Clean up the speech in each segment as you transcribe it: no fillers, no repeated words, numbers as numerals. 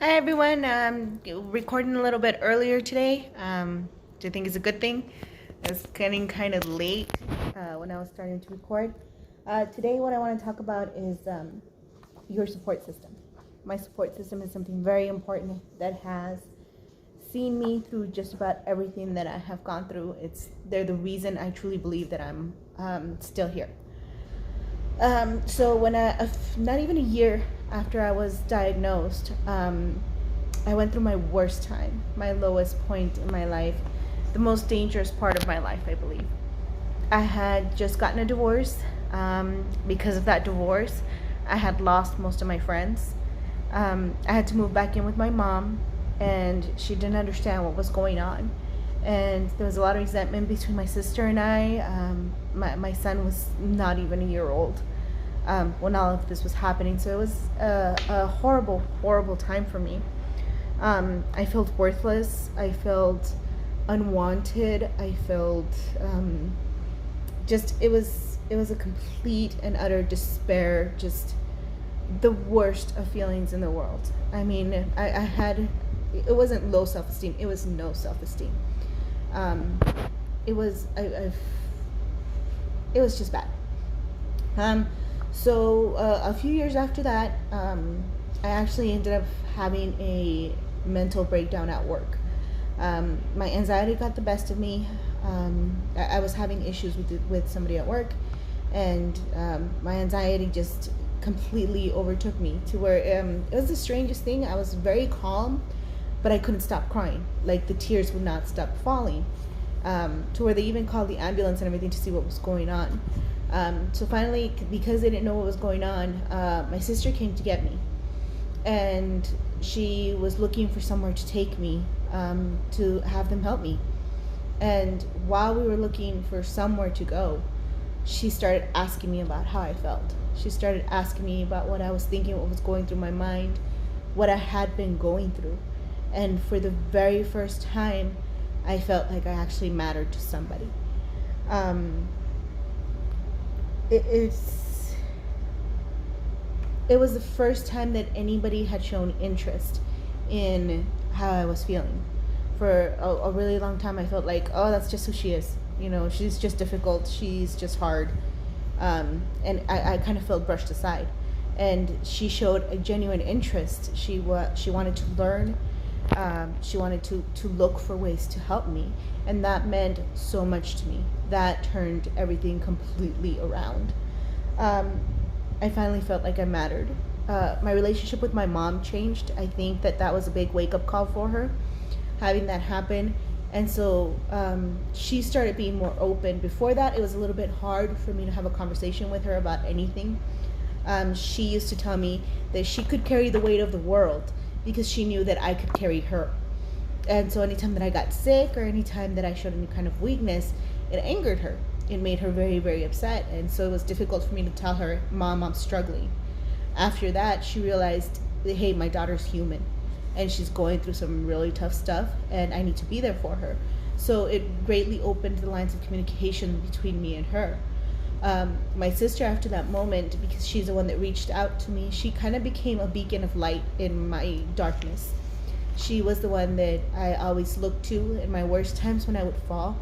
Hi everyone. Recording a little bit earlier today, which I think is a good thing. It's getting kind of late when I was starting to record. Today, what I want to talk about is your support system. My support system is something very important that has seen me through just about everything that I have gone through. They're the reason I truly believe that I'm still here. So not even a year after I was diagnosed, I went through my worst time, my lowest point in my life, the most dangerous part of my life, I believe. I had just gotten a divorce. Because of that divorce, I had lost most of my friends. I had to move back in with my mom, and she didn't understand what was going on. And there was a lot of resentment between my sister and I. My son was not even a year old when all of this was happening. So it was a horrible, horrible time for me. I felt worthless. I felt unwanted. I felt it was a complete and utter despair. Just the worst of feelings in the world. I mean, I had, it wasn't low self-esteem. It was no self-esteem. It was it was just bad. So a few years after that, I actually ended up having a mental breakdown at work. My anxiety got the best of me. I was having issues with somebody at work, and my anxiety just completely overtook me to where it was the strangest thing. I was very calm, but I couldn't stop crying. Like the tears would not stop falling. To where they even called the ambulance and everything to see what was going on. So finally, because they didn't know what was going on, my sister came to get me, and she was looking for somewhere to take me to have them help me. And while we were looking for somewhere to go, she started asking me about how I felt. She started asking me about what I was thinking, what was going through my mind, what I had been going through. And for the very first time, I felt like I actually mattered to somebody. It's it was the first time that anybody had shown interest in how I was feeling. For a really long time, I felt like, oh, that's just who she is. You know, she's just difficult. She's just hard. And I kind of felt brushed aside. And she showed a genuine interest. She wanted to learn. She wanted to look for ways to help me. And that meant so much to me. That turned everything completely around. I finally felt like I mattered. My relationship with my mom changed. I think that was a big wake-up call for her, having that happen. And so she started being more open. Before that, it was a little bit hard for me to have a conversation with her about anything. She used to tell me that she could carry the weight of the world because she knew that I could carry her. And so anytime that I got sick or anytime that I showed any kind of weakness, it angered her. It made her very, very upset. And so it was difficult for me to tell her, Mom, I'm struggling. After that, she realized, hey, my daughter's human and she's going through some really tough stuff and I need to be there for her. So it greatly opened the lines of communication between me and her. My sister, after that moment, because she's the one that reached out to me, she kind of became a beacon of light in my darkness. She was the one that I always looked to in my worst times when I would fall.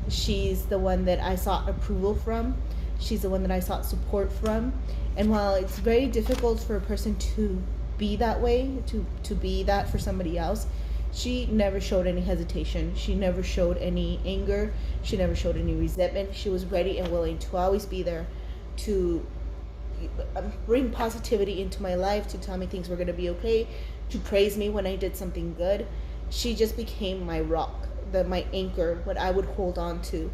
She's the one that I sought approval from. She's the one that I sought support from. And while it's very difficult for a person to be that way, to be that for somebody else, she never showed any hesitation. She never showed any anger. She never showed any resentment. She was ready and willing to always be there to bring positivity into my life, to tell me things were going to be okay, to praise me when I did something good. She just became my rock, my anchor, what I would hold on to.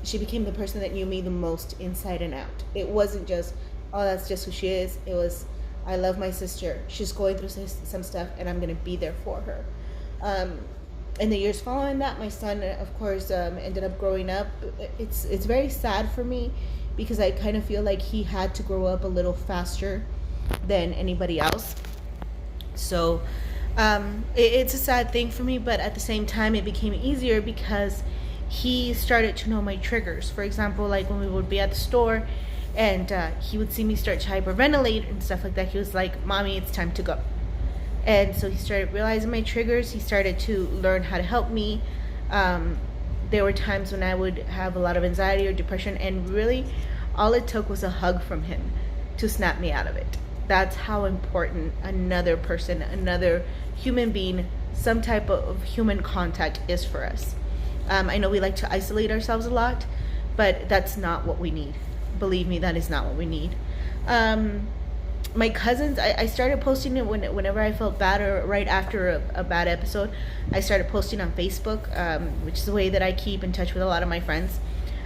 She became the person that knew me the most inside and out. It wasn't just, oh, that's just who she is. It was, I love my sister. She's going through some stuff, and I'm going to be there for her. In the years following that, my son, of course, ended up growing up. It's very sad for me because I kind of feel like he had to grow up a little faster than anybody else. So it's a sad thing for me, but at the same time, it became easier because he started to know my triggers. For example, like when we would be at the store and he would see me start to hyperventilate and stuff like that, he was like, Mommy, it's time to go. And so he started realizing my triggers. He started to learn how to help me. There were times when I would have a lot of anxiety or depression, and really all it took was a hug from him to snap me out of it. That's how important another person, another human being, some type of human contact is for us. I know we like to isolate ourselves a lot, but that's not what we need. Believe me, that is not what we need. My cousins, I started posting it whenever I felt bad, or right after a bad episode. I started posting on Facebook, which is the way that I keep in touch with a lot of my friends.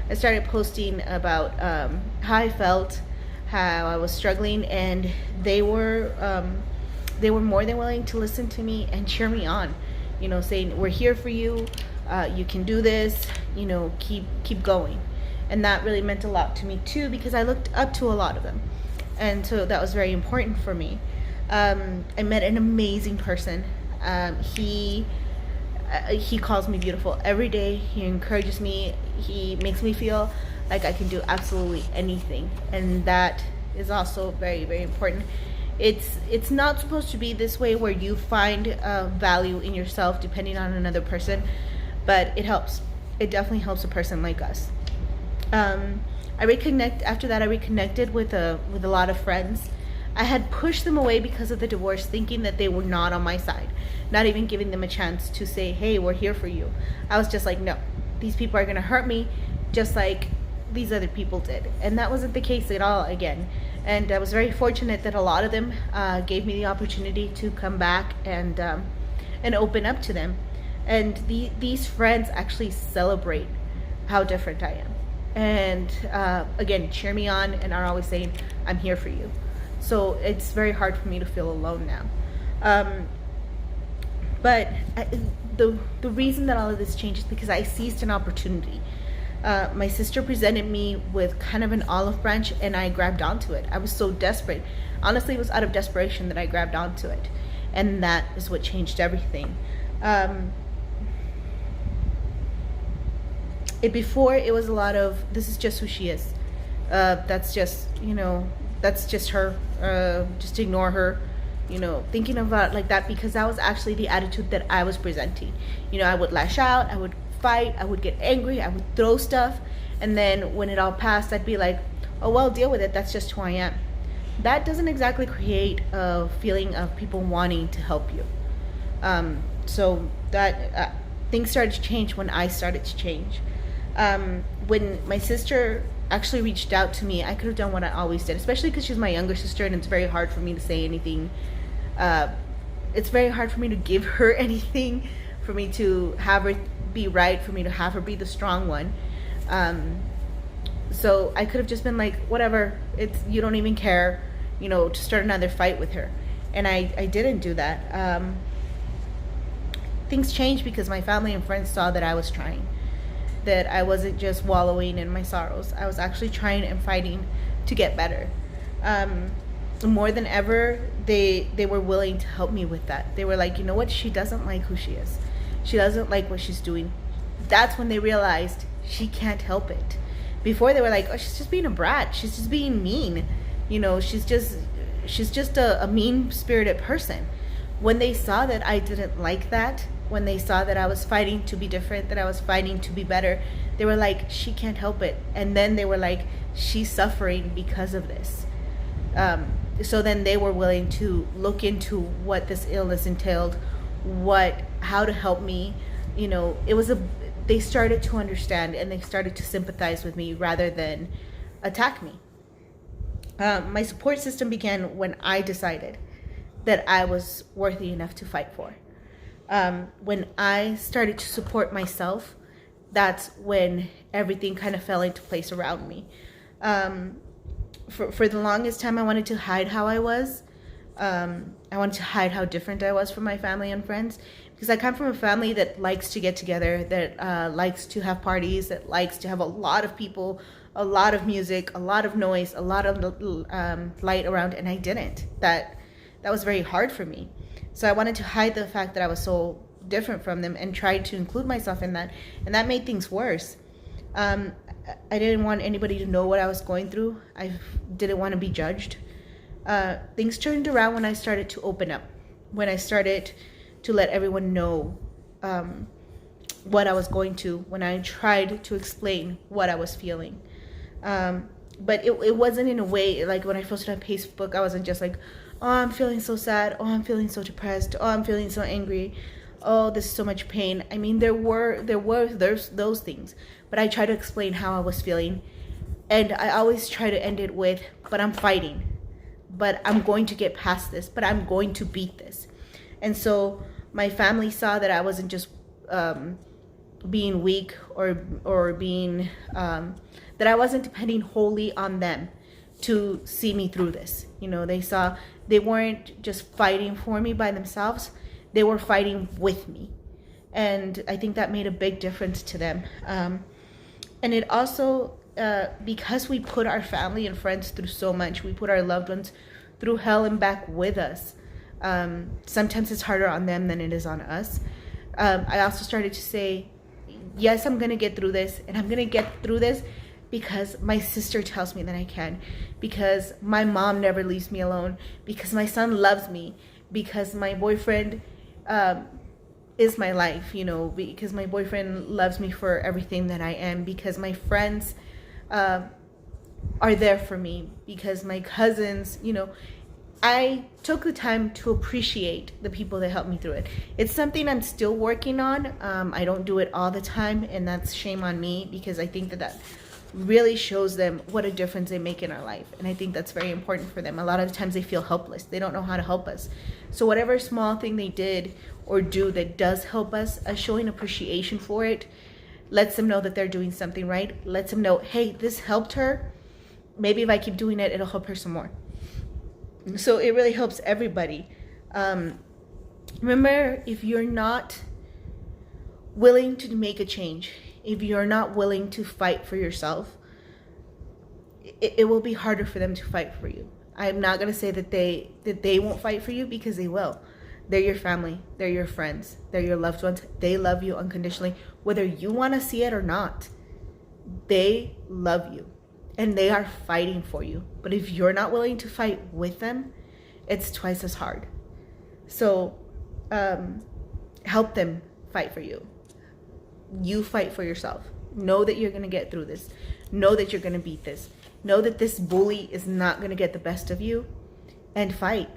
I started posting about how I felt, how I was struggling, and they were more than willing to listen to me and cheer me on, saying, we're here for you, you can do this, keep going. And that really meant a lot to me too, because I looked up to a lot of them, and so that was very important for me. I met an amazing person. He calls me beautiful every day. He encourages me. He makes me feel like I can do absolutely anything, and that is also very, very important. It's not supposed to be this way where you find value in yourself depending on another person, but it helps. It definitely helps a person like us. After that I reconnected with a lot of friends. I had pushed them away because of the divorce, thinking that they were not on my side, not even giving them a chance to say, hey, we're here for you. I was just like, no, these people are going to hurt me just like these other people did. And that wasn't the case at all again. And I was very fortunate that a lot of them gave me the opportunity to come back and open up to them. And these friends actually celebrate how different I am. And again, cheer me on and are always saying, I'm here for you. So it's very hard for me to feel alone now. But the reason that all of this changed is because I seized an opportunity. My sister presented me with kind of an olive branch, and I grabbed onto it. I was so desperate. Honestly, it was out of desperation that I grabbed onto it. And that is what changed everything. Before, it was a lot of, this is just who she is. That's just her. Just ignore her. Thinking about like that, because that was actually the attitude that I was presenting. I would lash out, I would fight, I would get angry, I would throw stuff, and then when it all passed, I'd be like, oh well, deal with it, that's just who I am. That doesn't exactly create a feeling of people wanting to help you. So that things started to change when I started to change. When my sister actually reached out to me, I could have done what I always did, especially because she's my younger sister, and it's very hard for me to say anything. It's very hard for me to give her anything, for me to have her be right, for me to have her be the strong one. So I could have just been like, whatever, you don't even care, to start another fight with her. And I didn't do that. Things changed because my family and friends saw that I was trying, that I wasn't just wallowing in my sorrows. I was actually trying and fighting to get better. More than ever, they were willing to help me with that. They were like, you know what, she doesn't like who she is. She doesn't like what she's doing. That's when they realized she can't help it. Before, they were like, oh, she's just being a brat. She's just being mean. She's just a mean-spirited person. When they saw that I didn't like that, when they saw that I was fighting to be different, that I was fighting to be better, they were like, she can't help it. And then they were like, she's suffering because of this. So then they were willing to look into what this illness entailed, how to help me. They started to understand, and they started to sympathize with me rather than attack me. My support system began when I decided that I was worthy enough to fight for. When I started to support myself, that's when everything kind of fell into place around me. For the longest time, I wanted to hide how I was. I wanted to hide how different I was from my family and friends, because I come from a family that likes to get together, that likes to have parties, that likes to have a lot of people, a lot of music, a lot of noise, a lot of light around, and I didn't. That was very hard for me. So I wanted to hide the fact that I was so different from them and tried to include myself in that, and that made things worse. I didn't want anybody to know what I was going through. I didn't want to be judged. Things turned around when I started to open up. when I started to let everyone know what I was going to, when I tried to explain what I was feeling. But it wasn't in a way, like when I posted on Facebook, I wasn't just like, oh, I'm feeling so sad, oh, I'm feeling so depressed, oh, I'm feeling so angry, oh, this is so much pain. I mean, there's those things, but I try to explain how I was feeling, and I always try to end it with, but I'm fighting, but I'm going to get past this, but I'm going to beat this. And so my family saw that I wasn't just being weak or being that I wasn't depending wholly on them to see me through this. You know, they saw they weren't just fighting for me by themselves, they were fighting with me. And I think that made a big difference to them. And it also, because we put our family and friends through so much, we put our loved ones through hell and back with us. Sometimes it's harder on them than it is on us. I also started to say, yes, I'm going to get through this, and I'm going to get through this because my sister tells me that I can, because my mom never leaves me alone, because my son loves me, because my boyfriend is my life, you know, because my boyfriend loves me for everything that I am, because my friends are there for me, because my cousins, you know, I took the time to appreciate the people that helped me through it. It's something I'm still working on. I don't do it all the time, and that's shame on me, because I think that really shows them what a difference they make in our life. And I think that's very important for them. A lot of times they feel helpless. They don't know how to help us. So whatever small thing they did or do that does help us, showing appreciation for it, lets them know that they're doing something right. Lets them know, hey, this helped her. Maybe if I keep doing it, it'll help her some more. So it really helps everybody. Remember, if you're not willing to make a change, if you're not willing to fight for yourself, it will be harder for them to fight for you. I'm not going to say that they won't fight for you, because they will. They're your family. They're your friends. They're your loved ones. They love you unconditionally, whether you want to see it or not. They love you, and they are fighting for you. But if you're not willing to fight with them, it's twice as hard. So help them fight for you. You fight for yourself. Know that you're going to get through this. Know that you're going to beat this. Know that this bully is not going to get the best of you. And fight.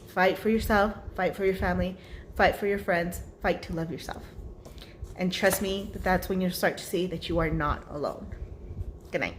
Fight for yourself. Fight for your family. Fight for your friends. Fight to love yourself. And trust me, that's when you start to see that you are not alone. Good night.